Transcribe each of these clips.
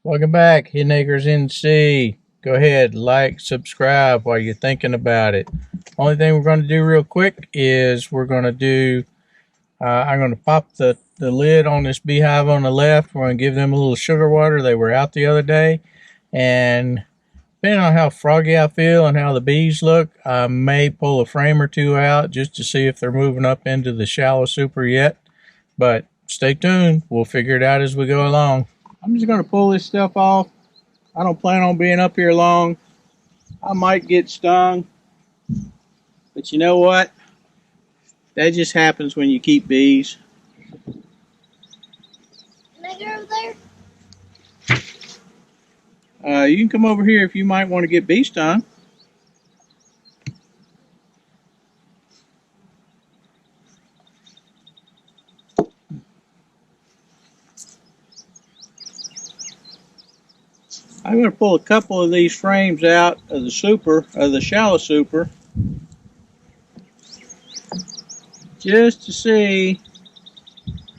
Welcome back, Hidden Acres NC. Go ahead, like, subscribe while you're thinking about it. Only thing we're going to do real quick is we're going to do, I'm going to pop the lid on this beehive on the left. We're going to give them a little sugar water. They were out the other day. And depending on how froggy I feel and how the bees look, I may pull a frame or two out just to see if they're moving up into the shallow super yet. But stay tuned. We'll figure it out as we go along. I'm just going to pull this stuff off. I don't plan on being up here long. I might get stung. But you know what? That just happens when you keep bees. Can I go over there? You can come over here if you might want to get bee stung. I'm going to pull a couple of these frames out of the shallow super, just to see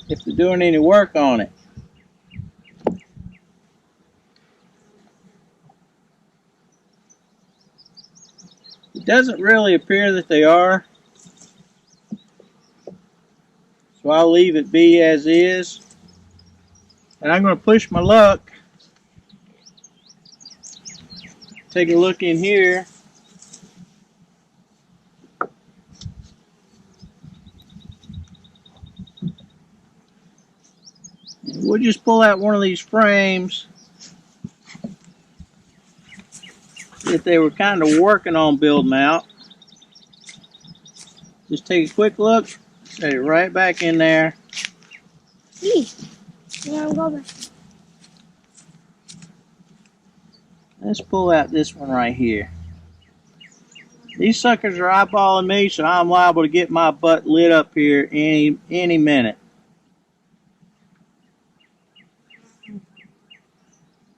if they're doing any work on it. It doesn't really appear that they are, so I'll leave it be as is. And I'm going to push my luck. Take a look in here. We'll just pull out one of these frames that they were kind of working on building out. Just take a quick look, set it right back in there. Yeah, go back. Let's pull out this one right here. These suckers are eyeballing me, so I'm liable to get my butt lit up here any minute.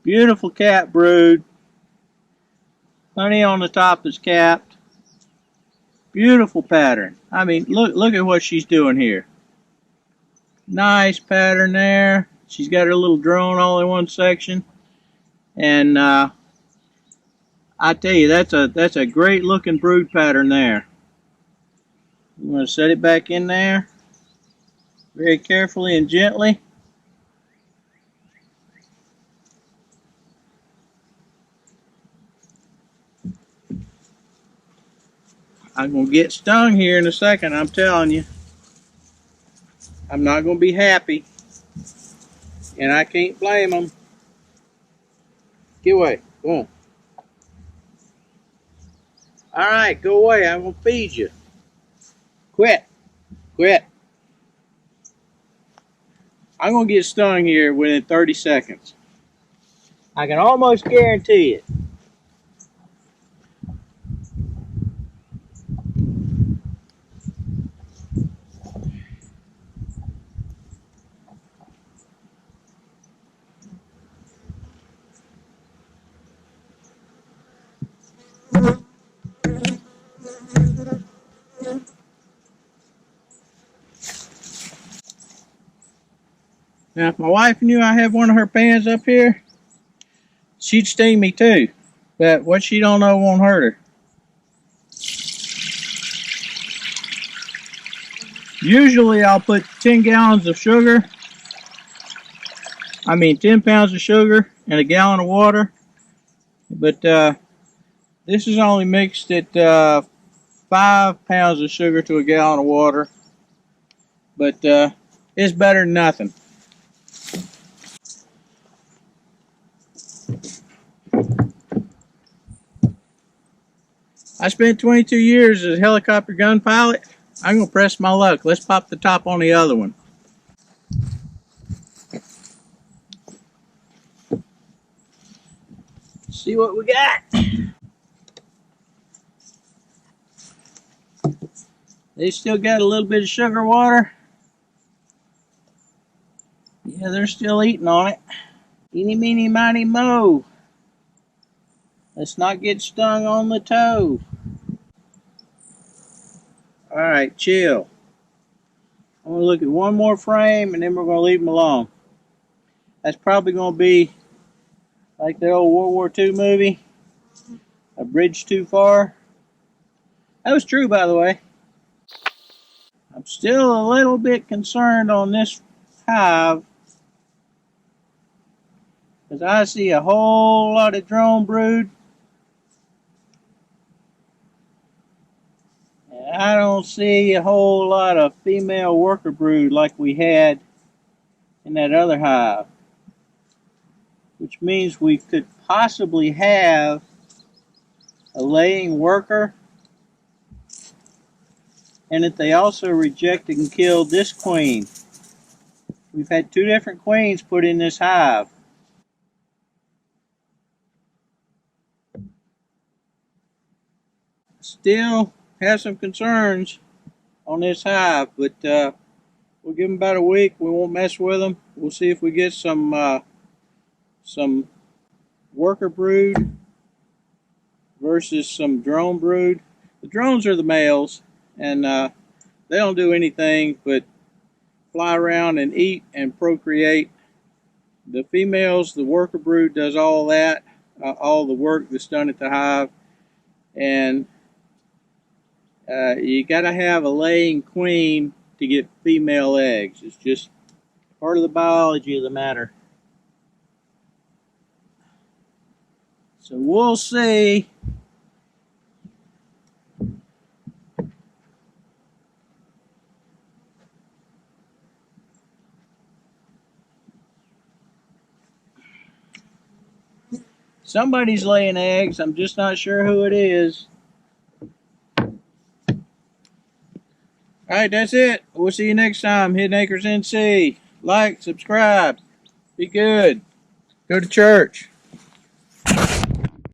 Beautiful cap brood. Honey on the top is capped. Beautiful pattern. I mean, look at what she's doing here. Nice pattern there. She's got her little drone all in one section. And I tell you, that's a great looking brood pattern there. I'm going to set it back in there very carefully and gently. I'm going to get stung here in a second, I'm telling you. I'm not going to be happy. And I can't blame them. Get away. Go on. Alright, go away. I'm going to feed you. Quit. Quit. I'm going to get stung here within 30 seconds. I can almost guarantee it. Now, if my wife knew I have one of her pans up here, she'd sting me too. But what she don't know won't hurt her. Usually I'll put 10 gallons of sugar. 10 pounds of sugar and a gallon of water. But this is only mixed at 5 pounds of sugar to a gallon of water. But it's better than nothing. I spent 22 years as a helicopter gun pilot. I'm going to press my luck. Let's pop the top on the other one. See what we got. They still got a little bit of sugar water. Yeah, they're still eating on it. Eeny, meeny, miny, mo. Let's not get stung on the toe. Alright, chill. I'm going to look at one more frame and then we're going to leave them alone. That's probably going to be Like the old World War II movie, A Bridge Too Far. That was true, by the way. I'm still a little bit concerned on this hive because I see a whole lot of drone brood. And I don't see a whole lot of female worker brood like we had in that other hive, which means we could possibly have a laying worker, and that they also rejected and killed this queen. We've had 2 different queens put in this hive. Still have some concerns on this hive, but we'll give them about a week. We won't mess with them. We'll see if we get some worker brood versus some drone brood. The drones are the males, and they don't do anything but fly around and eat and procreate. The females, the worker brood, does all that, all the work that's done at the hive, and you got to have a laying queen to get female eggs. It's just part of the biology of the matter. So we'll see. Somebody's laying eggs. I'm just not sure who it is. All right, that's it. We'll see you next time. Hidden Acres NC. Like, subscribe. Be good. Go to church.